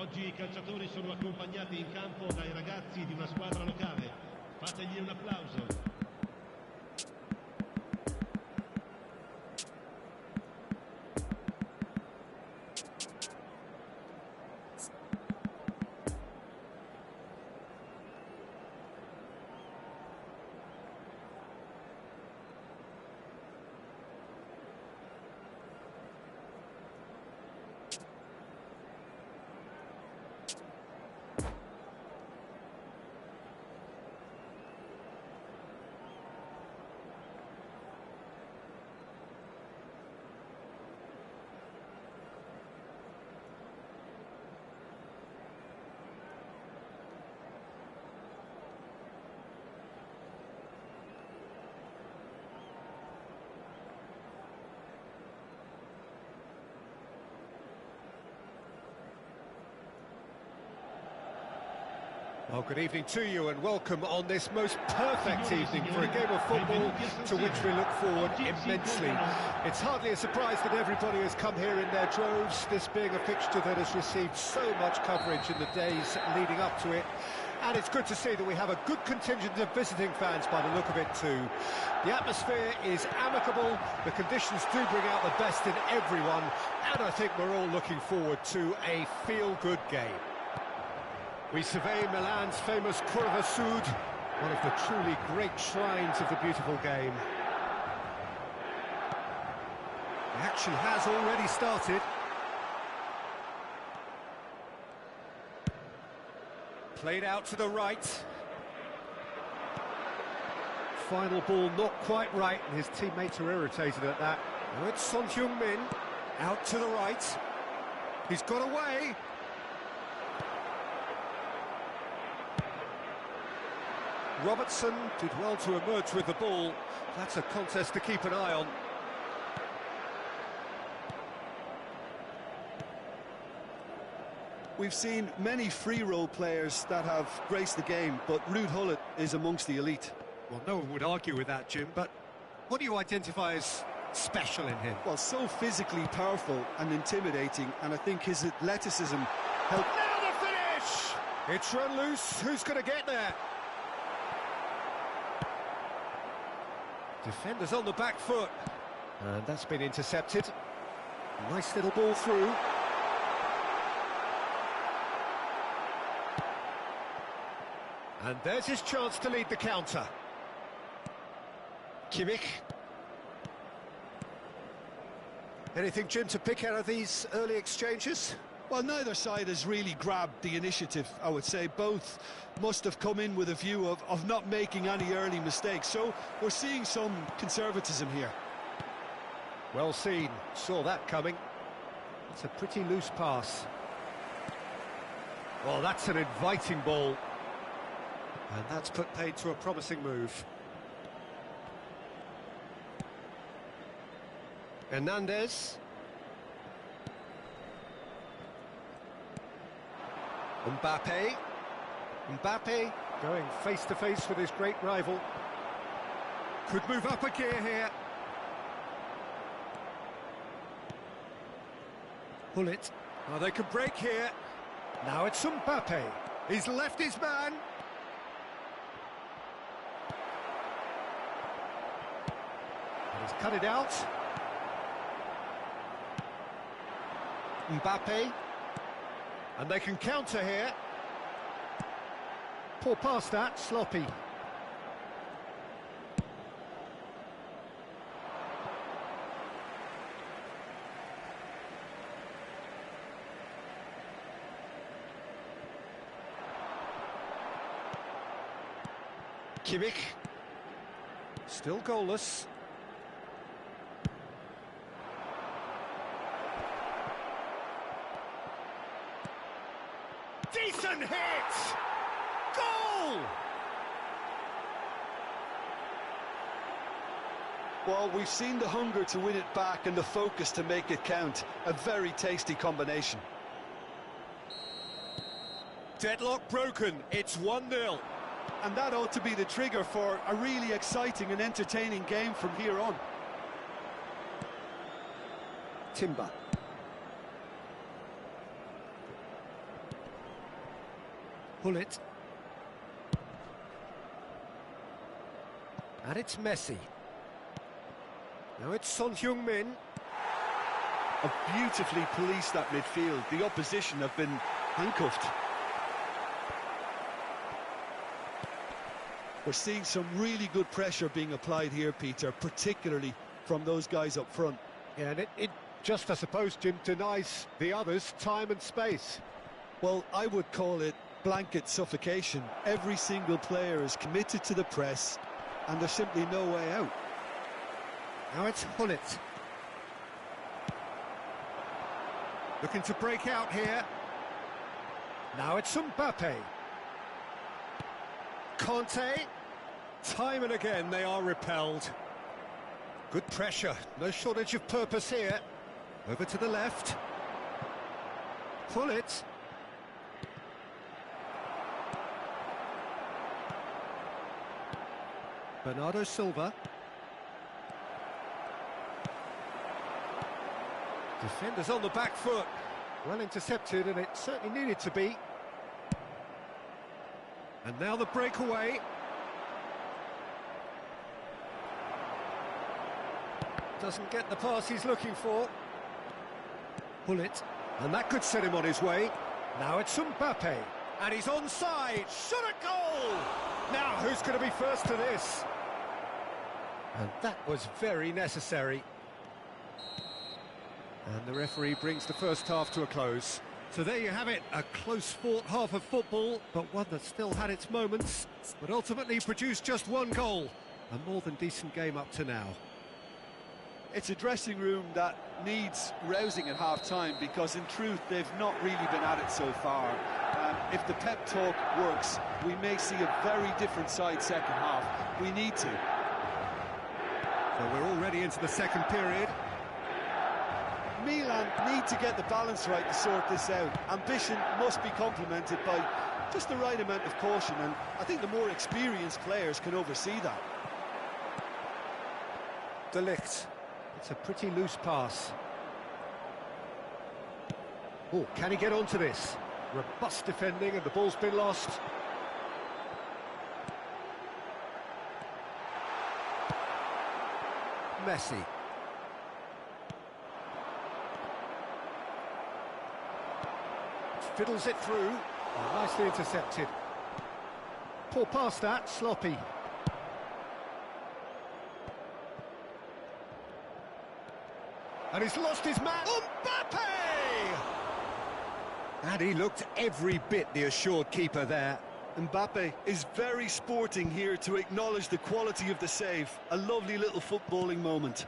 Oggi i calciatori sono accompagnati in campo dai ragazzi di una squadra locale. Fategli un applauso. Well, good evening to you and welcome on this most perfect evening for a game of football to which we look forward immensely. It's hardly a surprise that everybody has come here in their droves, this being a fixture that has received so much coverage in the days leading up to it. And it's good to see that we have a good contingent of visiting fans by the look of it too. The atmosphere is amicable, the conditions do bring out the best in everyone, and I think we're all looking forward to a feel-good game. We survey Milan's famous Curva Sud, one of the truly great shrines of the beautiful game. The action has already started. Played out to the right. Final ball not quite right, and his teammates are irritated at that. Now it's Son Heung-min, out to the right. He's got away. Robertson did well to emerge with the ball. That's a contest to keep an eye on. We've seen many free role players that have graced the game, but Ruud Gullit is amongst the elite. Well, no one would argue with that, Jim, but what do you identify as special in him? Well, so physically powerful and intimidating, and I think his athleticism helped. Now the finish! It's run loose. Who's going to get there? Defenders on the back foot. And that's been intercepted. Nice little ball through. And there's his chance to lead the counter. Kimmich. Anything, Jim, to pick out of these early exchanges? Well, neither side has really grabbed the initiative, I would say. Both must have come in with a view of not making any early mistakes. So we're seeing some conservatism here. Well seen. Saw that coming. It's a pretty loose pass. Well, that's an inviting ball. And that's put paid to a promising move. Hernandez. Mbappe. Mbappe going face-to-face with his great rival. Could move up a gear here. Gullit. Oh, they could break here. Now it's Mbappe. He's left his man. And he's cut it out. Mbappe. And they can counter here. Poor pass that, sloppy. Kimmich. Still goalless. Decent hit! Goal! Well, we've seen the hunger to win it back and the focus to make it count. A very tasty combination. Deadlock broken, it's 1-0. And that ought to be the trigger for a really exciting and entertaining game from here on. Timber. Pull it. And it's Messi. Now it's Son Heung-min. Have beautifully policed that midfield. The opposition have been handcuffed. We're seeing some really good pressure being applied here, Peter, particularly from those guys up front. Yeah, and it just, I suppose, Jim, denies the others time and space. Well, I would call it blanket suffocation. Every single player is committed to the press, and there's simply no way out. Now it's Hullet. Looking to break out here. Now it's Mbappe. Conte. Time and again they are repelled. Good pressure, no shortage of purpose here. Over to the left. Pull it. Bernardo Silva. Defenders on the back foot. Well intercepted, and it certainly needed to be. And now the breakaway. Doesn't get the pass he's looking for. Pull it. And that could set him on his way. Now it's Mbappe. And he's onside. Shot a goal! Now who's going to be first to this? And that was very necessary. And the referee brings the first half to a close. So there you have it, a close-fought half of football, but one that still had its moments, but ultimately produced just one goal. A more than decent game up to now. It's a dressing room that needs rousing at half-time, because in truth they've not really been at it so far. If the pep talk works, we may see a very different side second half. We need to. So we're already into the second period. Milan need to get the balance right to sort this out. Ambition must be complemented by just the right amount of caution, and I think the more experienced players can oversee that. De Ligt. It's a pretty loose pass. Oh, can he get onto this? Robust defending, and the ball's been lost. Messi. Fiddles it through. Oh, nicely intercepted. Poor pass that, sloppy. And he's lost his man. Mbappe! And he looked every bit the assured keeper there. Mbappe is very sporting here to acknowledge the quality of the save. A lovely little footballing moment.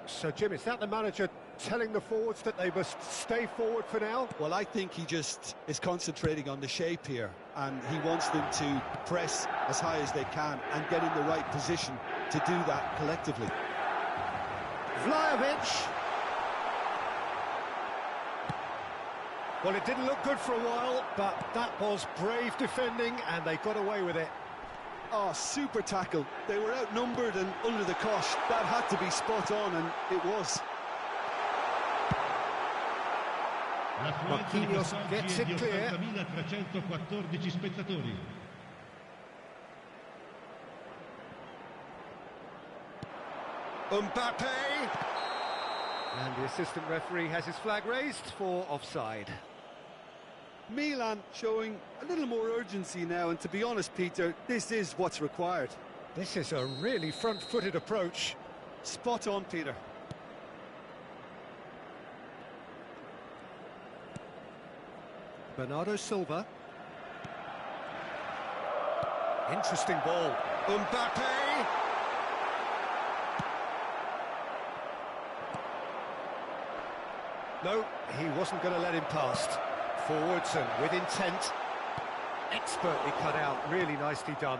So, Jim, is that the manager telling the forwards that they must stay forward for now? Well, I think he just is concentrating on the shape here, and he wants them to press as high as they can and get in the right position to do that collectively. Vlahovic. Well, it didn't look good for a while, but that was brave defending, and they got away with it. Oh, super tackle. They were outnumbered and under the cosh. That had to be spot on, and it was. Marquinhos gets it clear. Spettatori. Mbappe! And the assistant referee has his flag raised for offside. Milan showing a little more urgency now, and to be honest, Peter, this is what's required. This is a really front-footed approach. Spot on, Peter. Bernardo Silva. Interesting ball. Mbappe! No, he wasn't going to let him past. Forwards and with intent. Expertly cut out, really nicely done.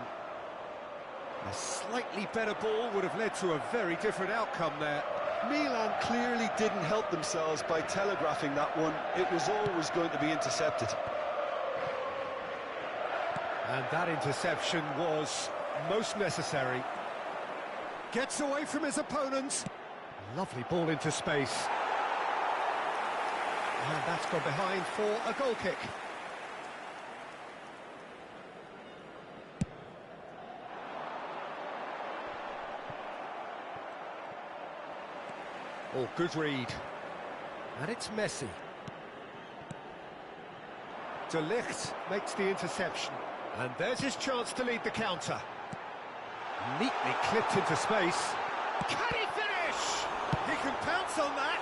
A slightly better ball would have led to a very different outcome there. Milan clearly didn't help themselves by telegraphing that one. It was always going to be intercepted. And that interception was most necessary. Gets away from his opponents. Lovely ball into space. And that's gone behind for a goal kick. Oh, good read. And it's Messi. De Ligt makes the interception. And there's his chance to lead the counter. Neatly clipped into space. Can he finish? He can pounce on that.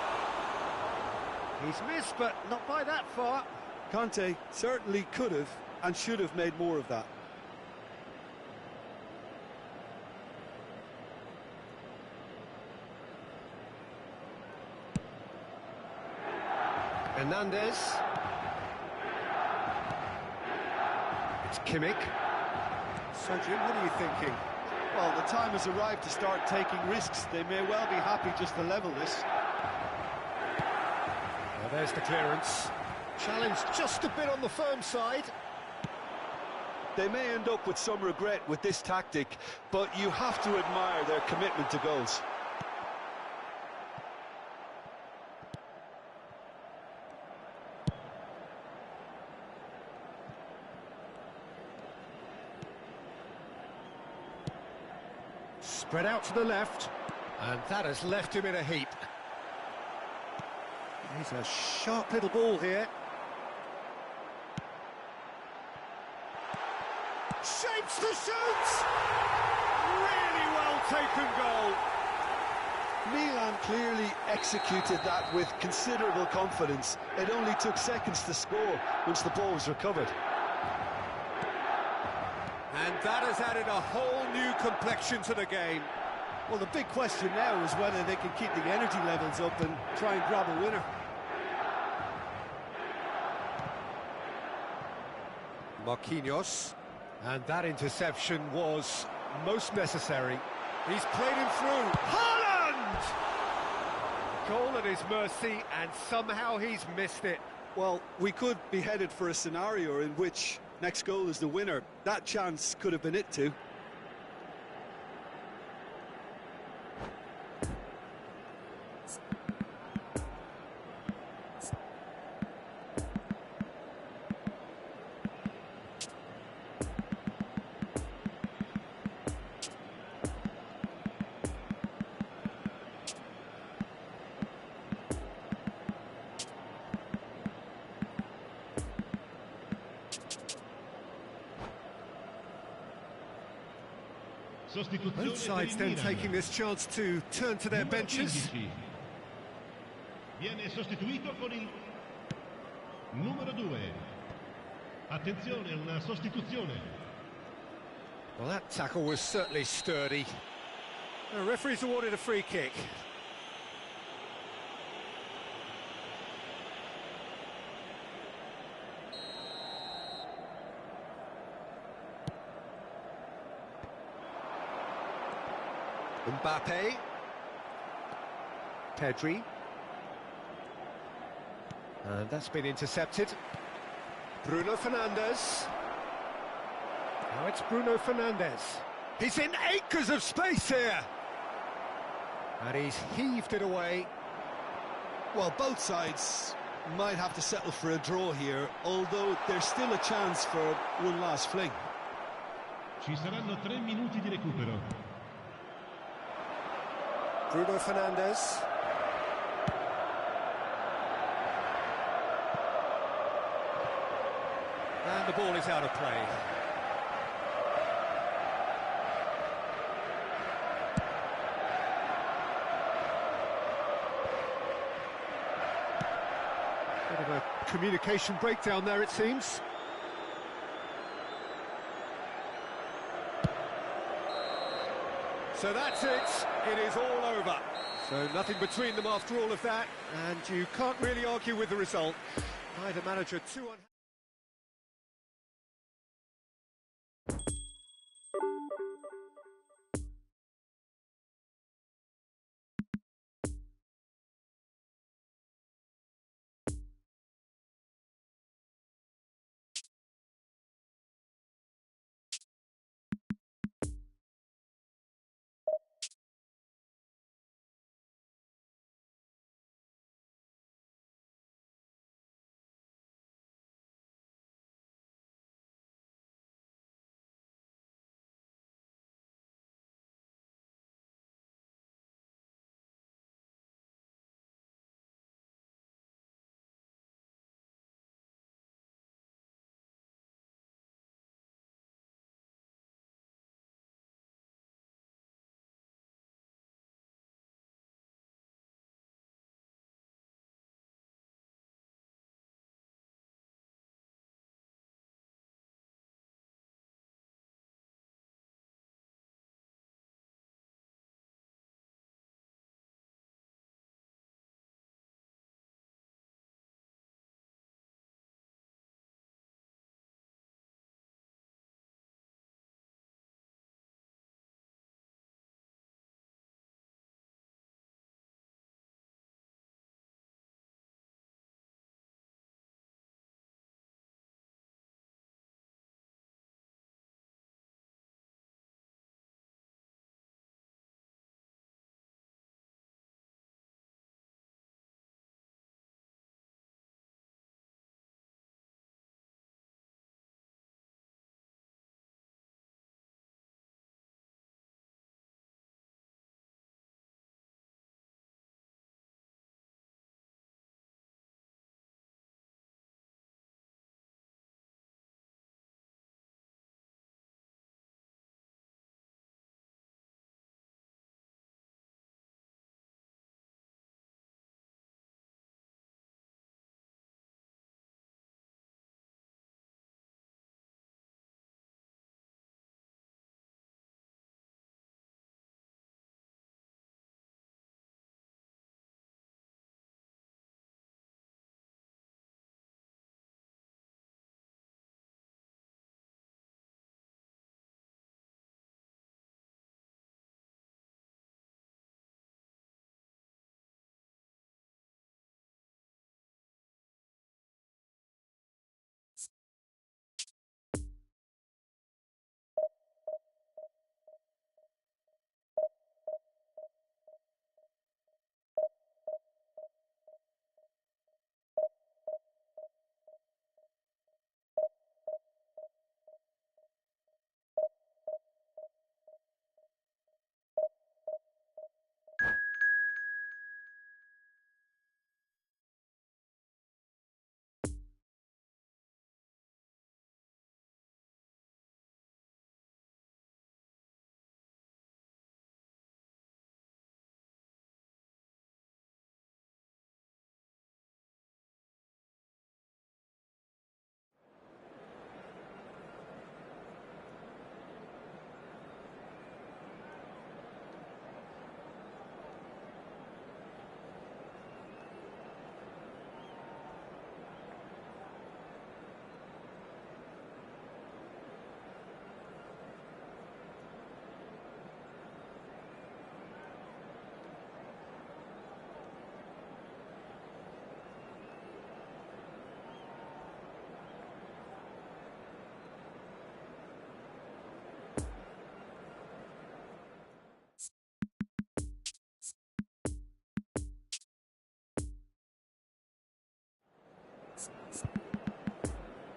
He's missed, but not by that far. Conte certainly could have and should have made more of that. Hernandez. It's Kimmich. So, Jim, what are you thinking? Well, the time has arrived to start taking risks. They may well be happy just to level this. Well, there's the clearance. Challenge just a bit on the firm side. They may end up with some regret with this tactic, but you have to admire their commitment to goals. Spread out to the left, and that has left him in a heap. He's a sharp little ball here. Shapes the shoot! Really well taken goal. Milan clearly executed that with considerable confidence. It only took seconds to score once the ball was recovered. And that has added a whole new complexion to the game. Well, the big question now is whether they can keep the energy levels up and try and grab a winner. Marquinhos, and that interception was most necessary. He's played him through. Haaland! Goal at his mercy, and somehow he's missed it. Well, we could be headed for a scenario in which next goal is the winner. That chance could have been it too. Both sides then taking this chance to turn to their benches. Viene sostituito con il numero 2. Attenzione, una sostituzione. Well, that tackle was certainly sturdy. The referee's awarded a free kick. Mbappe. Pedri. And that's been intercepted. Bruno Fernandes. Now it's Bruno Fernandes. He's in acres of space here. And he's heaved it away. Well, both sides might have to settle for a draw here, although there's still a chance for one last fling. Ci saranno 3 minuti di recupero. Bruno Fernandes. And the ball is out of play. Bit of a communication breakdown there, it seems. So that's it. It is all over. So nothing between them after all of that, and you can't really argue with the result. Neither manager too unhappy.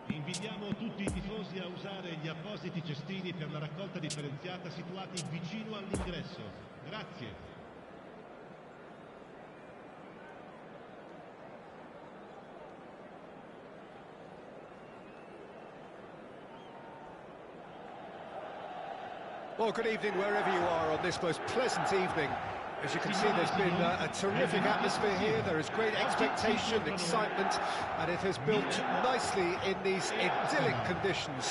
Invitiamo tutti i tifosi a usare gli appositi cestini per la raccolta differenziata situati vicino all'ingresso. Grazie. Well, good evening wherever you are on this most pleasant evening. As you can see, there's been a terrific atmosphere here. There is great expectation, excitement, and it has built nicely in these idyllic conditions.